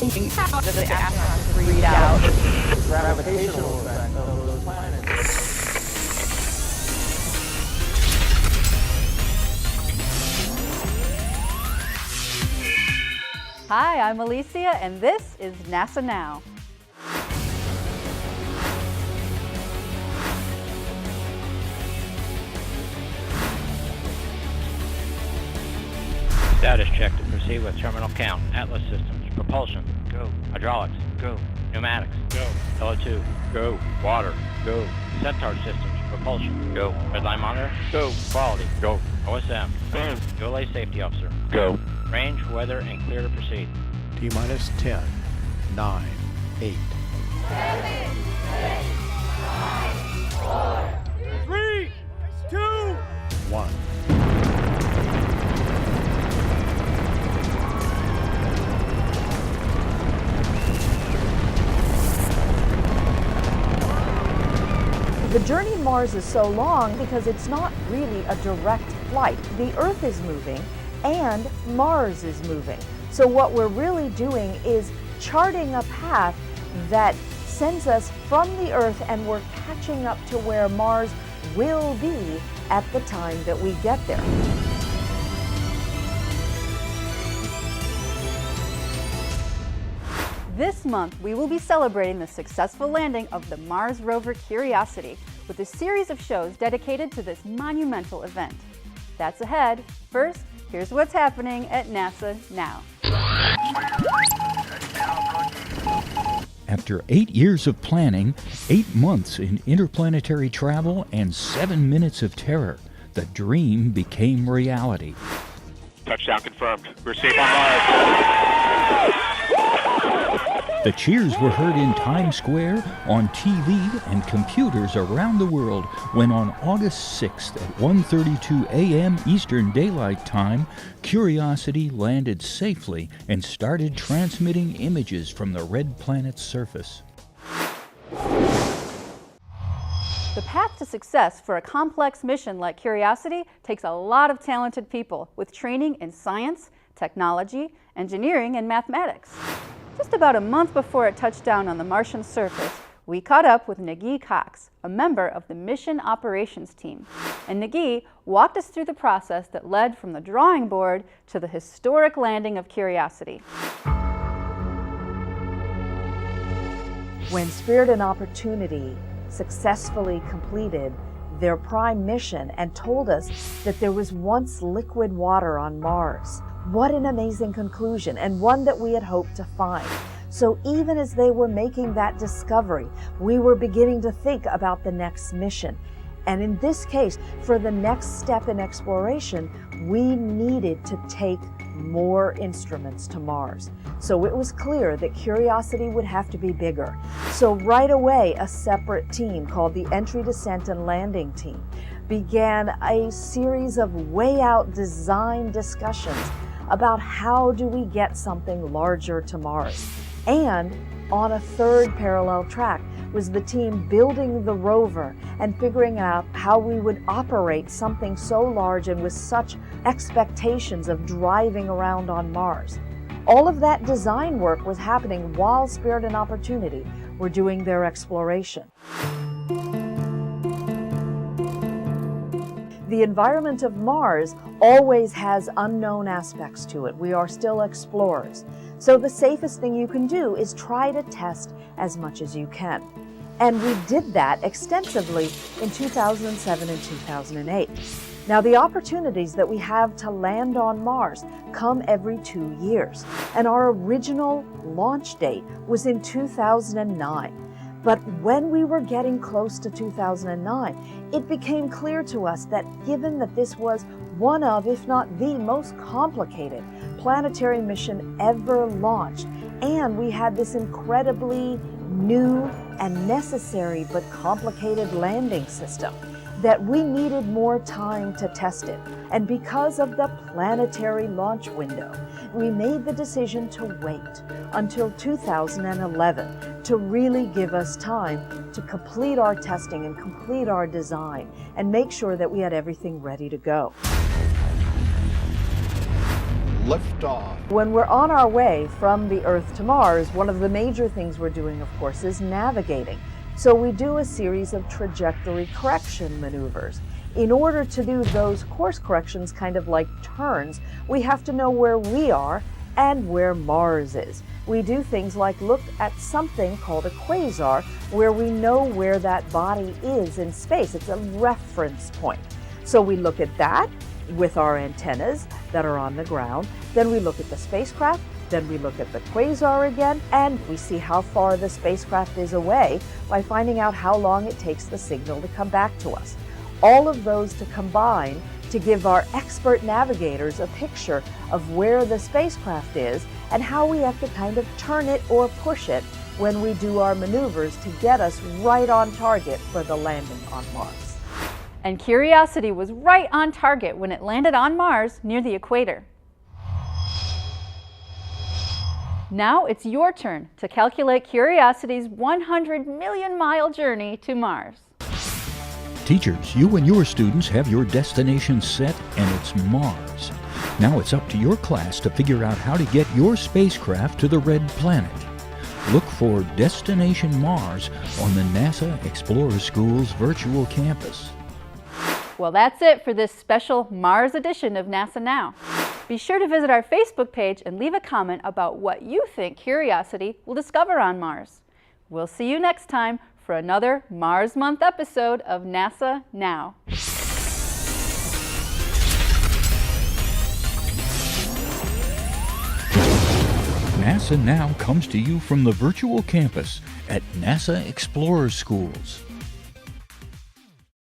How do the astronauts read out the gravitational effect of those planets? Hi, I'm Alicia, and this is NASA Now. Status check to proceed with terminal count. Atlas systems. Propulsion. Go. Hydraulics. Go. Pneumatics. Go. LO2. Go. Water. Go. Centaur systems. Propulsion. Go. Redline monitor. Go. Quality. Go. OSM. Go. ULA safety officer. Go. Range, weather, and clear to proceed. T-minus 10, 9, 8. 7, 6, 5, 4, 3, 2, 1. The journey to Mars is so long because it's not really a direct flight. The Earth is moving and Mars is moving. So what we're really doing is charting a path that sends us from the Earth, and we're catching up to where Mars will be at the time that we get there. This month, we will be celebrating the successful landing of the Mars rover Curiosity with a series of shows dedicated to this monumental event. That's ahead. First, here's what's happening at NASA Now. After 8 years of planning, 8 months in interplanetary travel, and 7 minutes of terror, the dream became reality. Touchdown confirmed. We're safe on Mars. The cheers were heard in Times Square, on TV, and computers around the world when on August 6th at 1:32 a.m. Eastern Daylight Time, Curiosity landed safely and started transmitting images from the red planet's surface. The path to success for a complex mission like Curiosity takes a lot of talented people with training in science, technology, engineering, and mathematics. Just about a month before it touched down on the Martian surface, we caught up with Nagin Cox, a member of the mission operations team. And Nagin walked us through the process that led from the drawing board to the historic landing of Curiosity. When Spirit and Opportunity successfully completed their prime mission and told us that there was once liquid water on Mars, what an amazing conclusion, and one that we had hoped to find. So even as they were making that discovery, we were beginning to think about the next mission. And in this case, for the next step in exploration, we needed to take more instruments to Mars. So it was clear that Curiosity would have to be bigger. So right away, a separate team called the Entry, Descent, and Landing Team began a series of way-out design discussions about how do we get something larger to Mars. And on a third parallel track was the team building the rover and figuring out how we would operate something so large and with such expectations of driving around on Mars. All of that design work was happening while Spirit and Opportunity were doing their exploration. The environment of Mars always has unknown aspects to it. We are still explorers. So the safest thing you can do is try to test as much as you can. And we did that extensively in 2007 and 2008. Now, the opportunities that we have to land on Mars come every 2 years. And our original launch date was in 2009. But when we were getting close to 2009, it became clear to us that given that this was one of, if not the most complicated planetary mission ever launched, and we had this incredibly new and necessary but complicated landing system, that we needed more time to test it. And because of the planetary launch window, we made the decision to wait until 2011 to really give us time to complete our testing and complete our design and make sure that we had everything ready to go. Liftoff. When we're on our way from the Earth to Mars, one of the major things we're doing, of course, is navigating. So we do a series of trajectory correction maneuvers. In order to do those course corrections, kind of like turns, we have to know where we are and where Mars is. We do things like look at something called a quasar, where we know where that body is in space. It's a reference point. So we look at that with our antennas that are on the ground. Then we look at the spacecraft. Then we look at the quasar again, and we see how far the spacecraft is away by finding out how long it takes the signal to come back to us. All of those to combine to give our expert navigators a picture of where the spacecraft is and how we have to kind of turn it or push it when we do our maneuvers to get us right on target for the landing on Mars. And Curiosity was right on target when it landed on Mars near the equator. Now it's your turn to calculate Curiosity's 100 million mile journey to Mars. Teachers, you and your students have your destination set, and it's Mars. Now it's up to your class to figure out how to get your spacecraft to the red planet. Look for Destination Mars on the NASA Explorer School's virtual campus. Well, that's it for this special Mars edition of NASA Now. Be sure to visit our Facebook page and leave a comment about what you think Curiosity will discover on Mars. We'll see you next time for another Mars Month episode of NASA Now. NASA Now comes to you from the virtual campus at NASA Explorer Schools.